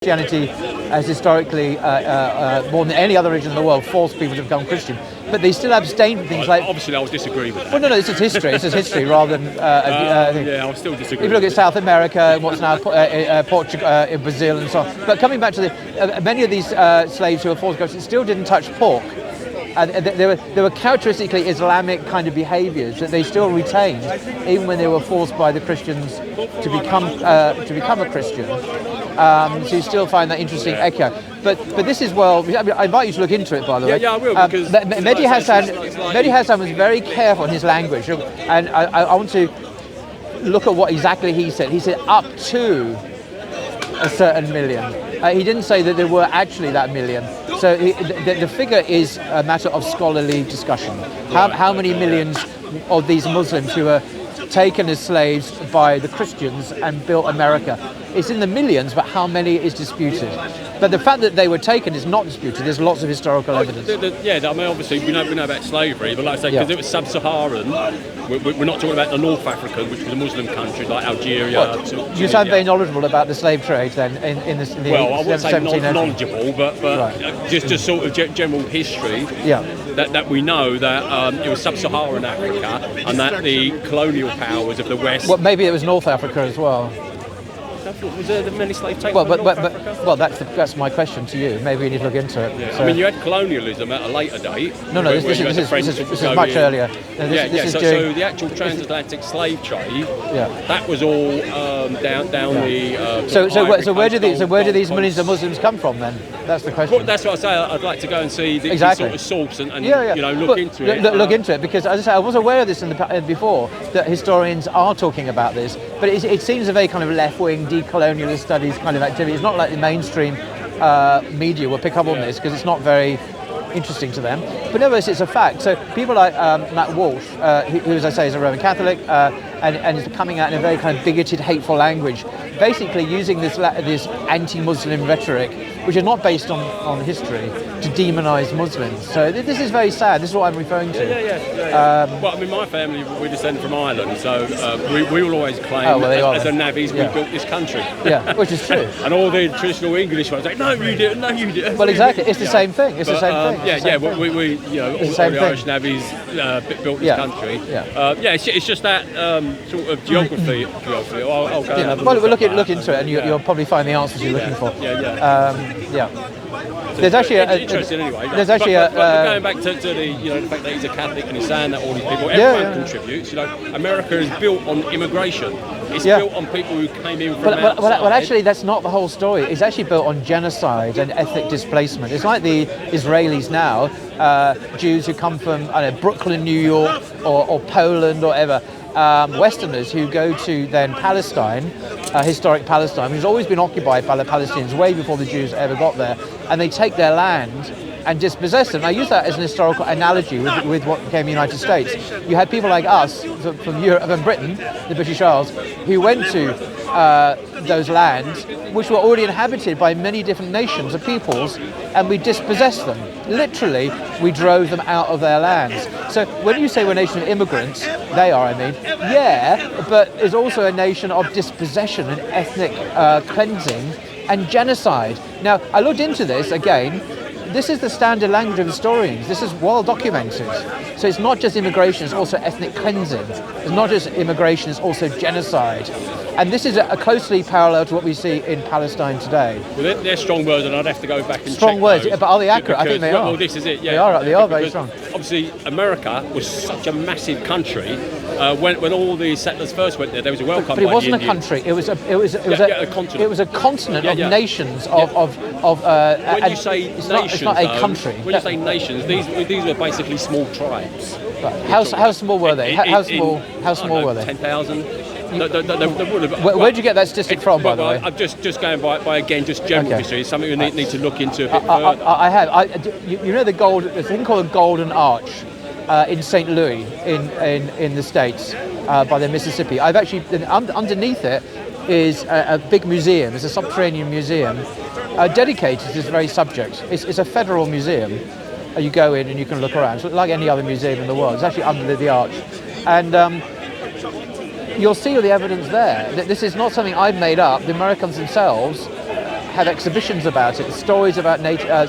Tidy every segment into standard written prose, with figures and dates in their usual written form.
Christianity has historically, more than any other religion in the world, forced people to become Christian. But they still abstain from things like... Obviously, I would disagree with that. Well, no, it's just history. It's just history rather than... yeah, I would still disagree. If you look at South America and what's now Portugal, Brazil and so on. But coming back to many of these slaves who were forced to go, still didn't touch pork. And there were characteristically Islamic kind of behaviours that they still retained, even when they were forced by the Christians to become a Christian. So you still find that interesting echo. But this is, well, I invite you to look into it, by the way. Yeah, I will, because... Mehdi Hassan was very careful in his language, and I want to look at what exactly he said. He said up to a certain million. He didn't say that there were actually that million. So the figure is a matter of scholarly discussion. How many millions of these Muslims who were taken as slaves by the Christians and built America? It's in the millions, but how many is disputed. But the fact that they were taken is not disputed. There's lots of historical evidence. Yeah, I mean, obviously we know about slavery, but like I say, because it was sub-Saharan, we're not talking about the North Africa, which was a Muslim country like Algeria. You sound very knowledgeable about the slave trade then in the well, I wouldn't say knowledgeable, but right. just sort of general history. Yeah. That we know that it was sub-Saharan Africa, and that the colonial powers of the West. Well, maybe it was North Africa as well. Was there many slaves taken from North Africa? Well, that's my question to you. Maybe you need to look into it. Yeah. So. I mean, you had colonialism at a later date. No, this is much earlier. So the actual transatlantic slave trade, that was all down the. So where do these millions of Muslims come from then? That's the question. Well, that's what I say. I'd like to go and see the sort of source and look into it. Look into it, because as I say, I was aware of this before, that historians are talking about this, but it seems a very kind of left-wing decolonialist studies kind of activity. It's not like the mainstream media will pick up on this because it's not very interesting to them. But nevertheless, it's a fact. So people like Matt Walsh, who, as I say, is a Roman Catholic, and is coming out in a very kind of bigoted, hateful language, basically using this anti-Muslim rhetoric, which is not based on history, to demonise Muslims. So this is very sad. This is what I'm referring to. Well, I mean, my family, we descend from Ireland, so we will always claim as the navvies we built this country. Yeah, which is true. And all the traditional English ones say, no, you didn't, no, you didn't. Well, exactly. It's the same thing. It's the same thing. We all the Irish navvies built this country. It's just that sort of geography. I'll go and have a look into it, and you'll probably find the answers you're looking for. There's actually interesting anyway. There's actually but going back to the the fact that he's a Catholic and he's saying that all these people, everyone contributes. America is built on immigration. It's built on people who came in from outside. Well, actually, that's not the whole story. It's actually built on genocide and ethnic displacement. It's like the Israelis now, Jews who come from Brooklyn, New York, or Poland, or whatever. Westerners who go to then Palestine, historic Palestine, which has always been occupied by the Palestinians way before the Jews ever got there, and they take their land and dispossess them. I use that as an historical analogy with what became the United States. You had people like us from Europe and Britain, the British Isles, who went to those lands which were already inhabited by many different nations and peoples, and we dispossessed them. Literally, we drove them out of their lands. So when you say we're a nation of immigrants, they are, but it's also a nation of dispossession and ethnic cleansing and genocide. Now, I looked into this again. This is the standard language of historians. This is well documented. So it's not just immigration, it's also ethnic cleansing. It's not just immigration, it's also genocide. And this is a closely parallel to what we see in Palestine today. Well, they're strong words, and I'd have to go back and strong check words, those, but are they accurate? I think they are. Well, this is it. They are very strong. Obviously, America was such a massive country. When all the settlers first went there was a welcome. But it wasn't a country. It was a continent. It was a continent of nations. When you say nations, it's not a country. When you say nations, these were basically small tribes. Right. How small were they? How small were they? 10,000. Where did you get that statistic from, by the way? I'm just going by again, just general history. It's something we need to look into a bit further. I have. You know the thing called the Golden Arch in St. Louis in the States by the Mississippi. I've actually underneath it is a big museum. It's a subterranean museum dedicated to this very subject. It's a federal museum. You go in and you can look around. It's like any other museum in the world. It's actually under the arch, and you'll see all the evidence there. This is not something I've made up. The Americans themselves have exhibitions about it, stories about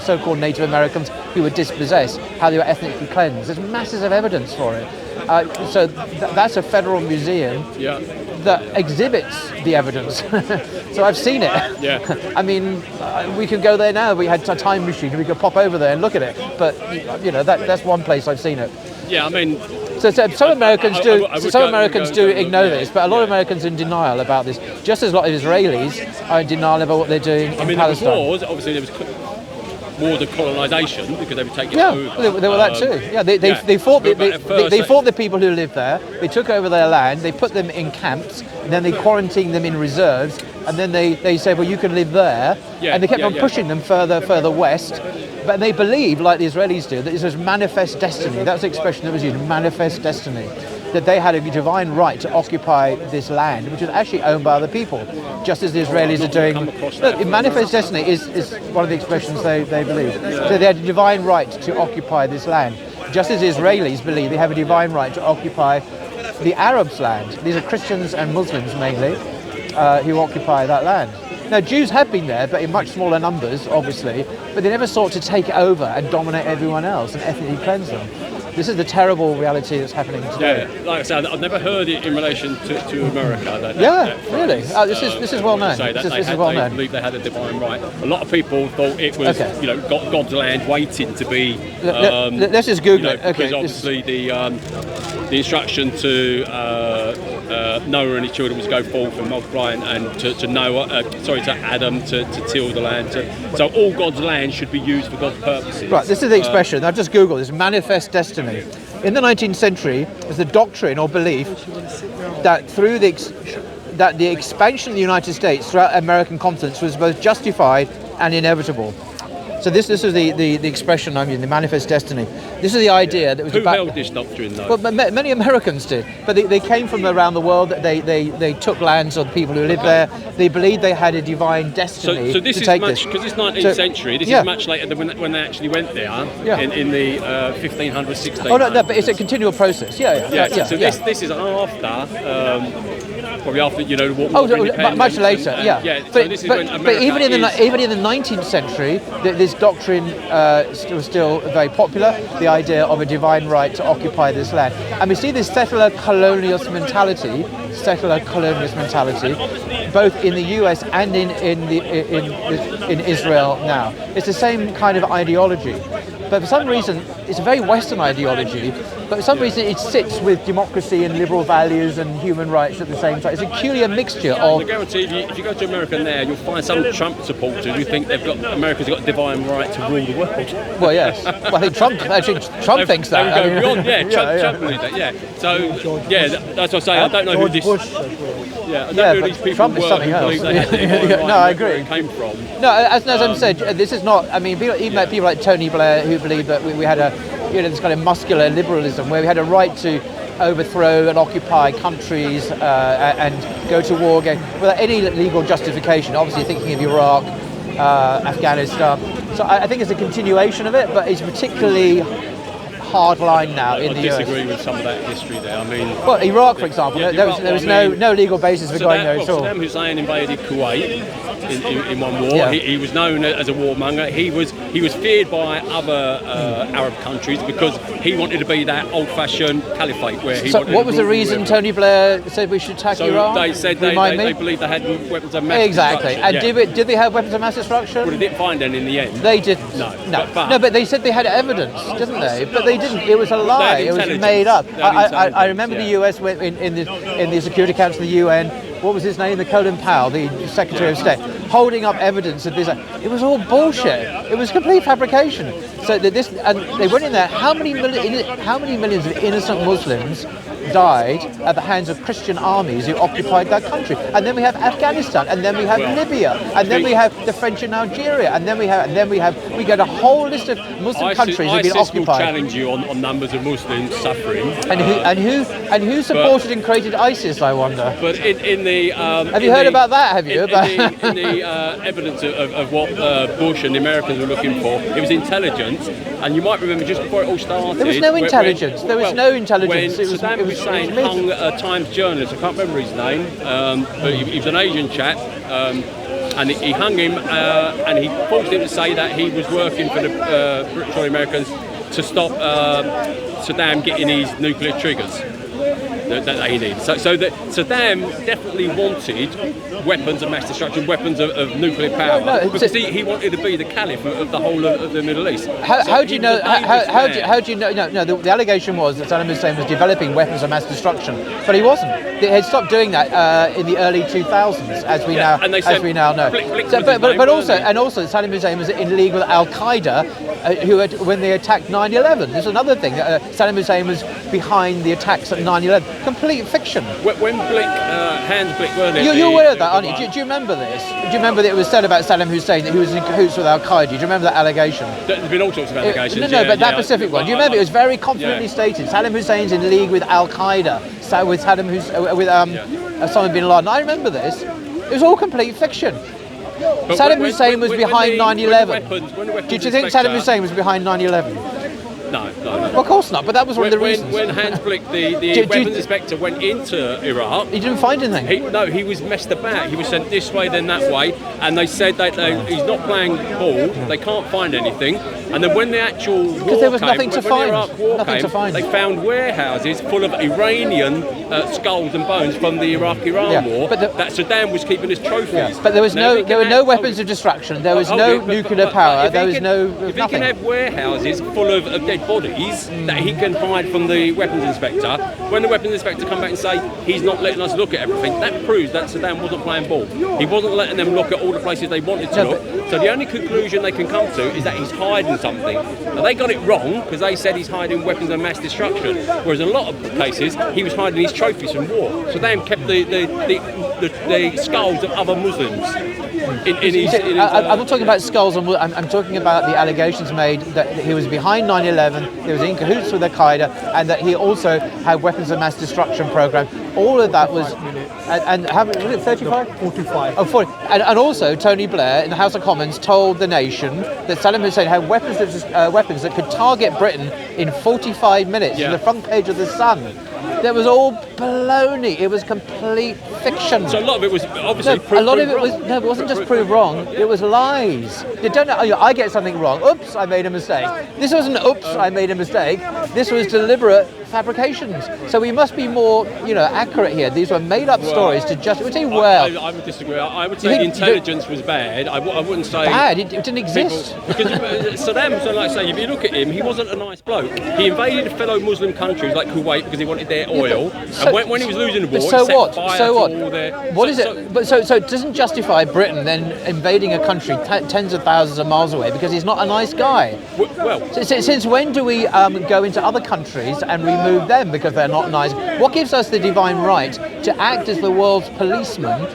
so-called Native Americans who were dispossessed, how they were ethnically cleansed. There's masses of evidence for it. So that's a federal museum that exhibits the evidence. So I've seen it. Yeah. I mean, we could go there now. We had a time machine. We could pop over there and look at it. But that's one place I've seen it. Yeah, I mean. So some Americans do. Some Americans do ignore this, but a lot of Americans are in denial about this. Just as a lot of Israelis are in denial about what they're doing in Palestine. There was wars. Obviously, there was wars of colonisation because they were taking over. There were that too. Yeah, they fought. They fought the people who lived there. They took over their land. They put them in camps, and then they quarantined them in reserves. And then they said, well, you can live there. And they kept on pushing them further west. But they believed, like the Israelis do, that this was manifest destiny. That was the expression that was used, manifest destiny. That they had a divine right to occupy this land, which was actually owned by other people, just as the Israelis are doing. Look, manifest destiny is one of the expressions they believe. So they had a divine right to occupy this land, just as the Israelis believe they have a divine right to occupy the Arabs' land. These are Christians and Muslims mainly who occupy that land. Now, Jews have been there, but in much smaller numbers, obviously, but they never sought to take over and dominate everyone else and ethnically cleanse them. This is the terrible reality that's happening today. Yeah, like I said, I've never heard it in relation to America. Really? This is well known. This is well known. They believe they had a divine right. A lot of people thought it was, God's land waiting to be. Let's just Google it. Okay. Because obviously the instruction to Noah and his children was to go forth and multiply, and to Adam to till the land. So all God's land should be used for God's purposes. Right. This is the expression. I've just Googled this. Manifest destiny. In the 19th century, there's the doctrine or belief that through the expansion of the United States throughout American continents was both justified and inevitable. So this is the expression, the manifest destiny. This is the idea that was Who held this doctrine, though? Well, many Americans did, but they came from around the world. They took lands of the people who lived there. They believed they had a divine destiny so this to is take much, this. because it's 19th century. This is much later than when they actually went there in the 1500s, 1600s. Oh no, but it's a continual process. So this is after. Probably after the war. Much later. But even in the 19th century, this doctrine was still very popular. The idea of a divine right to occupy this land, and we see this settler colonialist mentality, both in the US and in Israel now. It's the same kind of ideology. But for some reason, it's a very Western ideology, but for some reason it sits with democracy and liberal values and human rights at the same time. It's a peculiar mixture of... I guarantee if you go to America now, you'll find some Trump supporters who think America's got a divine right to rule the world. Well, yes. Well, I think Trump thinks that. Trump believes that, So, that's what I say. I don't know who this... I don't know who these people Trump is something else. No, I agree. Where it came from. No, as I said, this is not... I mean, people like Tony Blair who believe that we had this kind of muscular liberalism where we had a right to overthrow and occupy countries and go to war again without any legal justification. Obviously, thinking of Iraq, Afghanistan. So I think it's a continuation of it, but it's particularly hard line now in the US. I disagree with some of that history there. I mean, well, Iraq, for example, there was no legal basis for going there at all. Saddam Hussein invaded Kuwait in one war. He was known as a warmonger. He was feared by other Arab countries because he wanted to be that old-fashioned caliphate where he. So, what was the reason Tony Blair said we should attack Iraq? They said they believed they had weapons of mass destruction. And did they have weapons of mass destruction? Well, they didn't find any in the end. They didn't. No, but they said they had evidence, didn't they? But they didn't. It was a lie. It was made up. I remember the US went in the Security Council of the UN. What was his name? Colin Powell, the Secretary of State, holding up evidence of this. It was all bullshit. It was complete fabrication. So they went in there. How many millions of innocent Muslims died at the hands of Christian armies who occupied that country? And then we have Afghanistan, and then we have Libya, and then we have the French in Algeria, and then we get a whole list of Muslim countries who've been occupied. ISIS will challenge you on numbers of Muslims suffering. And who supported and created ISIS, I wonder? But in the have you heard about that? Have you? In the evidence of what Bush and the Americans were looking for, it was intelligence. And you might remember just before it all started, there was no intelligence. There was no intelligence. When Saddam Hussein hung a Times journalist, I can't remember his name, but he was an Asian chap. and he hung him, and he forced him to say that he was working for the British or Americans to stop Saddam getting his nuclear triggers that he needed. So that Saddam definitely wanted weapons of mass destruction, weapons of nuclear power, because he wanted to be the caliph of the whole of the Middle East. How do you know? How do you know? No. The allegation was that Saddam Hussein was developing weapons of mass destruction, but he wasn't. He had stopped doing that in the early 2000s, as we now know. But also Saddam Hussein was in league with Al Qaeda, when they attacked 9/11. There's another thing. Saddam Hussein was behind the attacks at 9/11. Complete fiction. When Hans Blick, weren't it? You're aware of that, aren't you? Do you remember this? Do you remember that it was said about Saddam Hussein that he was in cahoots with Al Qaeda? Do you remember that allegation? There's been all sorts of allegations. But that specific one. Do you remember? It was very confidently stated. Saddam Hussein's in league with Al Qaeda, with Osama bin Laden. I remember this. It was all complete fiction. Saddam Hussein was behind 9/11. Do you think Saddam Hussein was behind 9/11? No. Well, of course not, but that was one of the reasons. When Hans Blick, the weapons inspector, went into Iraq... He didn't find anything? He was messed about. He was sent this way, then that way, and they said that he's not playing ball, they can't find anything, and then when the actual war because there was came, nothing to find. The Iraq war nothing came, to find. they found warehouses full of Iranian skulls and bones from the Iraq-Iran war that Saddam was keeping as trophies. Yeah. But there were no weapons of destruction, there was no nuclear power, there was nothing. If he can have warehouses full of dead bodies that he can hide from the weapons inspector, when the weapons inspector come back and say he's not letting us look at everything, that proves that Saddam wasn't playing ball. He wasn't letting them look at all the places they wanted to look. So the only conclusion they can come to is that he's hiding something. Now they got it wrong because they said he's hiding weapons of mass destruction, whereas in a lot of cases he was hiding his trophies from war. Saddam kept the skulls of other Muslims. I'm not talking about skulls. I'm talking about the allegations made that he was behind 9/11, he was in cahoots with Al Qaeda, and that he also had weapons of mass destruction program. All of that was, and how many was it? 35? 45. Oh, 40. And also Tony Blair in the House of Commons told the nation that Saddam Hussein had weapons that could target Britain in 45 minutes. On the front page of the Sun. That was all baloney. It was complete fiction. So a lot of it was obviously it wasn't just proved wrong. It was lies. You don't know. I get something wrong. Oops, I made a mistake. This wasn't oops, I made a mistake. This was deliberate fabrications. So we must be more, accurate here. These were made-up stories to justify. I would disagree. I would say the intelligence was bad. I wouldn't say bad. It didn't exist. Because Saddam, so like I say, if you look at him, he wasn't a nice bloke. He invaded fellow Muslim countries like Kuwait because he wanted their oil. And when he was losing the war, he set fire to all their... What is it? But so it doesn't justify Britain then invading a country tens of thousands of miles away because he's not a nice guy. Well, since when do we go into other countries and remove them because they're not nice? What gives us the divine right to act as the world's policeman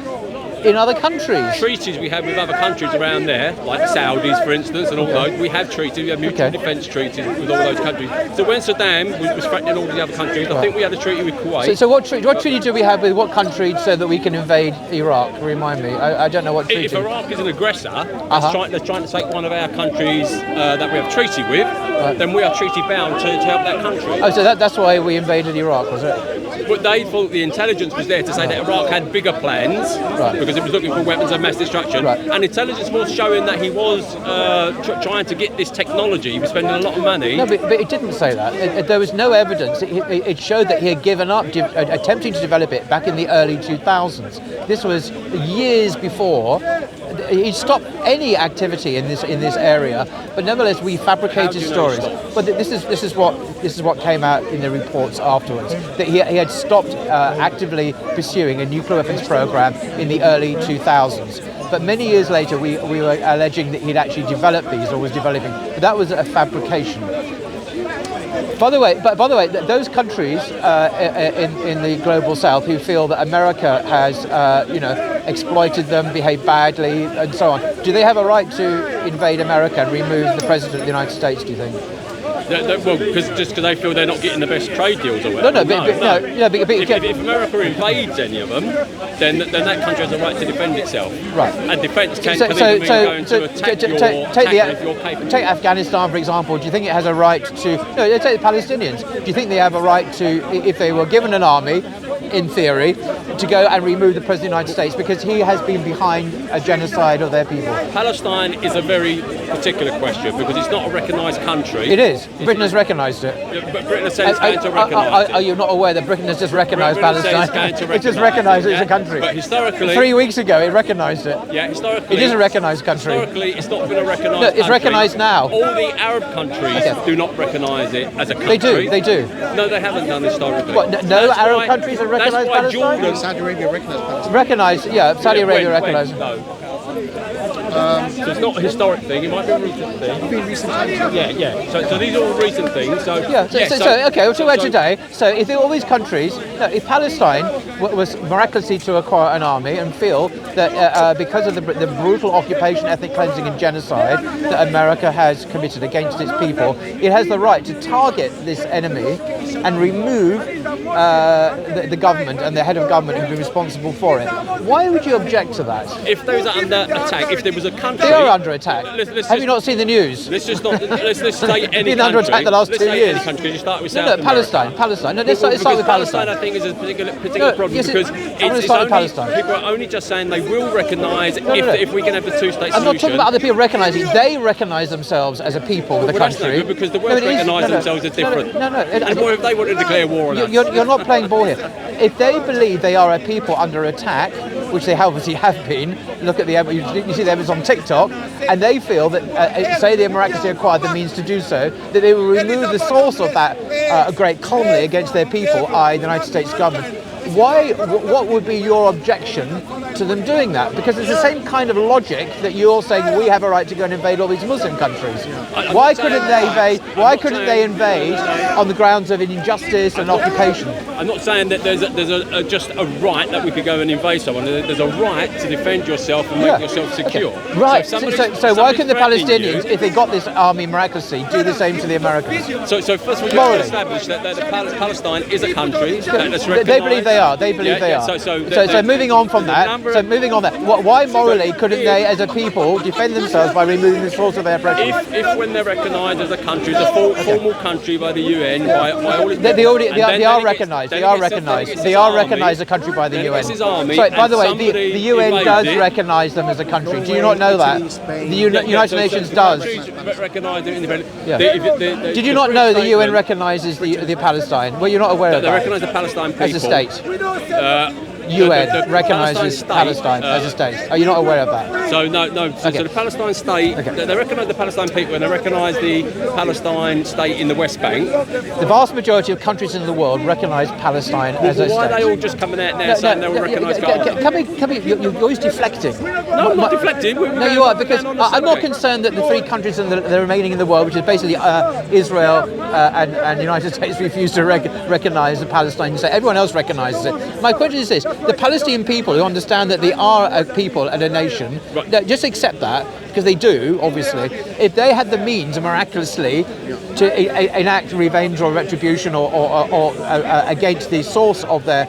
in other countries? Treaties we have with other countries around there, like the Saudis, for instance, and all those. We have treaties, we have mutual defence treaties with all those countries. So when Saddam was threatening all the other countries, I think we had a treaty with Kuwait. So what treaty do we have with what country so that we can invade Iraq? Remind me. I don't know what treaty. If Iraq is an aggressor that's trying to take one of our countries that we have a treaty with, then we are treaty bound to help that country. Oh, so that's why we invaded Iraq, was it? But they thought the intelligence was there to say that Iraq had bigger plans because it was looking for weapons of mass destruction. And intelligence was showing that he was trying to get this technology. He was spending a lot of money. No, but it didn't say that. There was no evidence. It showed that he had given up attempting to develop it back in the early 2000s. This was years before. He stopped any activity in this area, but nevertheless we fabricated stories. But this is what came out in the reports afterwards, that he had stopped actively pursuing a nuclear weapons program in the early 2000s. But many years later we were alleging that he'd actually developed these or was developing. But that was a fabrication. By the way, those countries in the global south who feel that America has, exploited them, behaved badly, and so on, do they have a right to invade America and remove the president of the United States? Do you think? Well, because they feel they're not getting the best trade deals or whatever. If America invades any of them, then that country has a right to defend itself. Right. And defence can mean going to attack your capability. Take Afghanistan, for example. Do you think it has a right to... No, take the Palestinians. Do you think they have a right to, if they were given an army, in theory, to go and remove the President of the United States because he has been behind a genocide of their people? Palestine is a very particular question because it's not a recognised country. It is. Britain has recognised it. But Britain has said it's going to recognise it. Are you not aware that Britain has just recognised Britain says Palestine? it's going to It just recognise recognised it as a country. But historically... 3 weeks ago, it recognised it. Yeah, historically... It is a recognised country. Historically, it's not been a recognised No, it's country. recognised now. All the Arab countries do not recognise it as a country. They do. No, they haven't done historically. What, no Arab countries have recognised That's why Palestine? Jordan... Saudi Arabia recognised Palestine. Recognised, yeah, Saudi Arabia When? recognised. No. So it's not a historic thing, it might be a recent thing. It'll be recent times. Yeah. So these are all recent things. So Yeah, so we're today. So if all these countries, no, if Palestine was miraculously to acquire an army and feel that because of the brutal occupation, ethnic cleansing and genocide that America has committed against its people, it has the right to target this enemy and remove the government and the head of government who be responsible for it. Why would you object to that? if they was under attack, if there was a country... They are under attack. Let's Have you not seen the news? Let's just not. Let's say any Been under country. attack the last let's 2 say years. Any country. You start with No, South Palestine. America. Palestine. No, let's start Because with Palestine. I think is a particular No, problem yes, because I'm gonna it's start with only, Palestine. people are only just saying they will recognise no. if we can have the two-state solution. I'm not talking about other people recognising. They recognise themselves as a people with a Well, that's no country. good because the No, world it is- recognise themselves as different. No. And what if they want to declare war on us? You're not playing ball here. If they believe they are a people under attack, which they obviously have been, look at the you see the evidence on TikTok, and they feel that, say they miraculously acquired the means to do so, that they will remove the source of that great calumny against their people, i.e. the United States government. What would be your objection to them doing that? Because it's the same kind of logic that you're saying we have a right to go and invade all these Muslim countries. Why couldn't they invade? Why couldn't they invade on the grounds of injustice and occupation? I'm not saying that there's just a right that we could go and invade someone. There's a right to defend yourself and make yourself secure. Okay. Right. So, So why couldn't the Palestinians, if they got this army miraculously, do the same to the Americans? So first of all, you have to establish that Palestine is a country that's recognised. They believe they are. They believe they are. So moving on from that. So moving on that. Why morally couldn't they, as a people, defend themselves by removing the source of their oppression? If when they're recognised as a country, as a formal country by the UN, by all its They are recognised. They are recognised. They are recognised as a country by the UN. Sorry, by the way, the UN does recognise them as a country. Do you not know that? The United Nations does. Recognise them independently. Yeah. Did you not know the UN recognises the Palestine? Well, you're not aware of They that. recognise the Palestine people As a state. The UN recognises Palestine as a state. Are you not aware of that? So no. So the Palestine state, they recognise the Palestine people and they recognise the Palestine state in the West Bank. The vast majority of countries in the world recognise Palestine as a state. Why are they all just coming out now saying they will recognise Gaza? Come here, you're always deflecting. No, I'm not deflecting. No, you are, because I'm more concerned that the three countries in the remaining in the world, which is basically Israel and the United States, refuse to recognise the Palestinian state. Everyone else recognises it. My question is this: the Palestinian people who understand that they are a people and a nation, just accept that, because they do, obviously. If they had the means miraculously to enact revenge or retribution or against the source of their,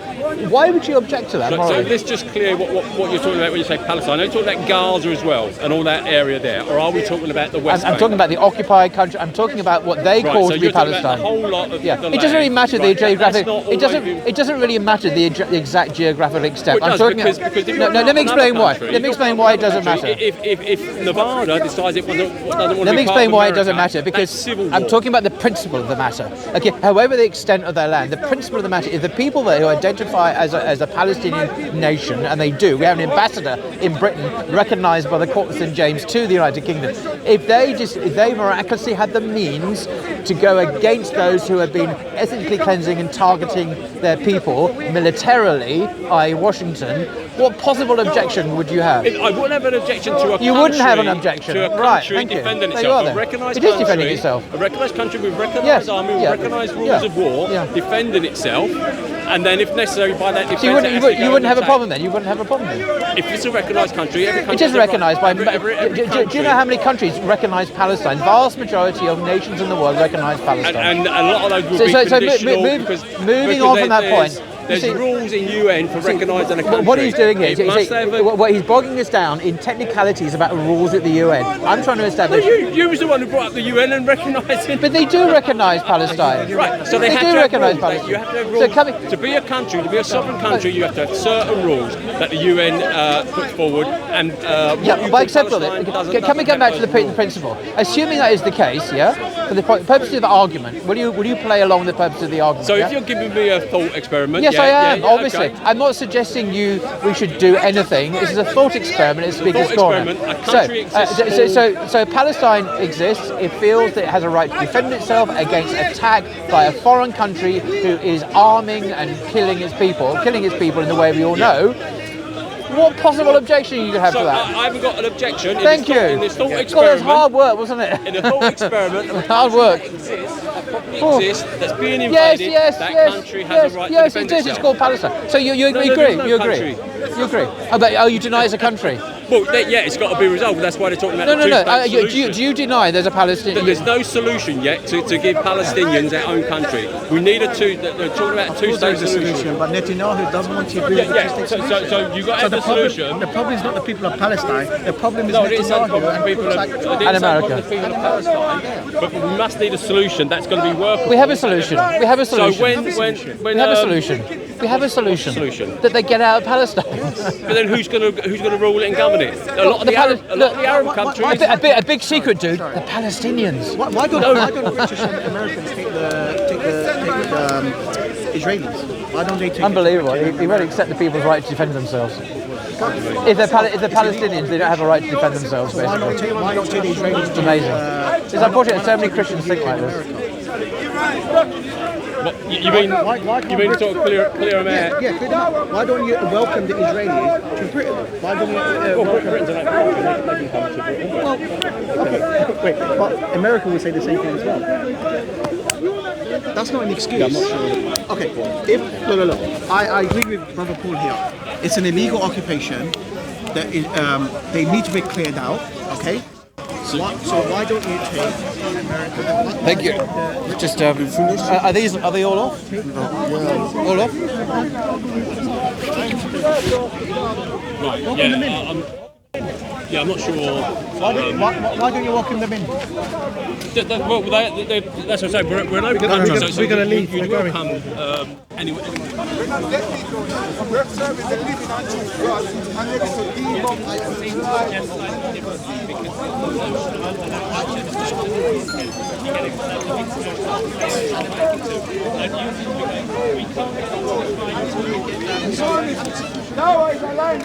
why would you object to that? So let's just clear what you're talking about when you say Palestine. Are you talking about Gaza as well and all that area there, or are we talking about the West Bank? I'm talking about the occupied country. I'm talking about what they call to be Palestine. A whole lot of the It doesn't really matter the geographic. It It doesn't really matter the exact geographic extent. Well, it does, because if no, let me explain why. Let me explain why it doesn't matter. If Nevada decides it doesn't want to be Let me part explain of why it America, doesn't matter, that's because civil I'm war. talking about the principle of the matter. Okay, however the extent of their land, the principle of the matter is the people there who identify as a Palestinian nation, and they do. We have an ambassador in Britain recognised by the Court of St James to the United Kingdom. If they miraculously had the means to go against those who have been ethnically cleansing and targeting their people militarily, i.e. Washington, what possible objection would you have? I wouldn't have an objection to a country. You wouldn't have an objection. To a Right, country thank you. defending There you are itself. then. A recognised It is country, defending itself. A recognised country with recognised Yes, army, with yeah, recognised rules yeah, of war, yeah. defending itself, and then if necessary by that defence... So you you wouldn't have a problem then? You wouldn't have a problem then? If it's a recognised country, every country... It is recognised by... every Do you know how many countries recognise Palestine? The vast majority of nations in the world recognise Palestine. And a lot of those would be conditional because moving on from that point, There's rules in UN for recognising a country. What he's doing here, he's he's bogging us down in technicalities about rules at the UN. I'm trying to establish. You was the one who brought up the UN and recognised it. But they do recognise Palestine. Right, so they do recognise Palestine. You have to have rules. To be a country, to be a sovereign country, you have to have certain rules that the UN puts forward. And but accept all it. Can we go back to the principle? Assuming that is the case, for the purpose of the argument, will you play along the purpose of the argument? So if you're giving me a thought experiment, yes, I am. Obviously, okay. I'm not suggesting we should do anything. This is a thought experiment. It's Speaker's Corner. So Palestine exists. It feels that it has a right to defend itself against attack by a foreign country who is arming and killing its people in the way we all know. What possible objection you could have to that? I haven't got an objection. Thank you. In this thought experiment, God, it was hard work, wasn't it? In a thought experiment, hard work. Exists that's being invaded. That country has a right to defend itself. It's called Palestine. So you agree? You agree? You agree? You deny it's a country? Well, it's got to be resolved. That's why they're talking about the two-state solution. Do you deny there's a Palestinian? There's no solution yet to give Palestinians their own country. We need they're talking about a two-state solution. But Netanyahu doesn't want to agree with the two-state solution. So you've got to have the solution. The problem is not the people of Palestine. The problem is Netanyahu and people and America. The people of Palestine. But we must need a solution that's going to be workable. We have a solution. So when we have a solution. We have a solution. That they get out of Palestine. But then who's going to rule it and govern it? A lot of the Arab countries. A big secret, dude. The Palestinians. Why don't British and Americans take the Israelis? Why don't they take? Unbelievable. He won't accept the people's right to defend themselves. If they're Palestinians, they don't have a right to defend themselves. Basically, why not take the Israelis? It's amazing. It's unfortunate so many Christians think like this. You mean sort of clear them out? Yeah, clear them out. Why don't you welcome the Israelis to Britain? Why don't you welcome Britain's an country, they can come to Britain. Well, wait, but America will say the same thing as well. That's not an excuse. I'm not sure. Okay, look. I agree with Brother Paul here. It's an illegal occupation that they need to be cleared out. Okay. So why don't you take America? Thank you. Just are they all off? Yeah. All off? Right. Yeah, I'm not sure. Why don't you welcome them in? Well, that's what I'm saying. We're an open country, so we're going to leave. You welcome anyway. No, he's aligned.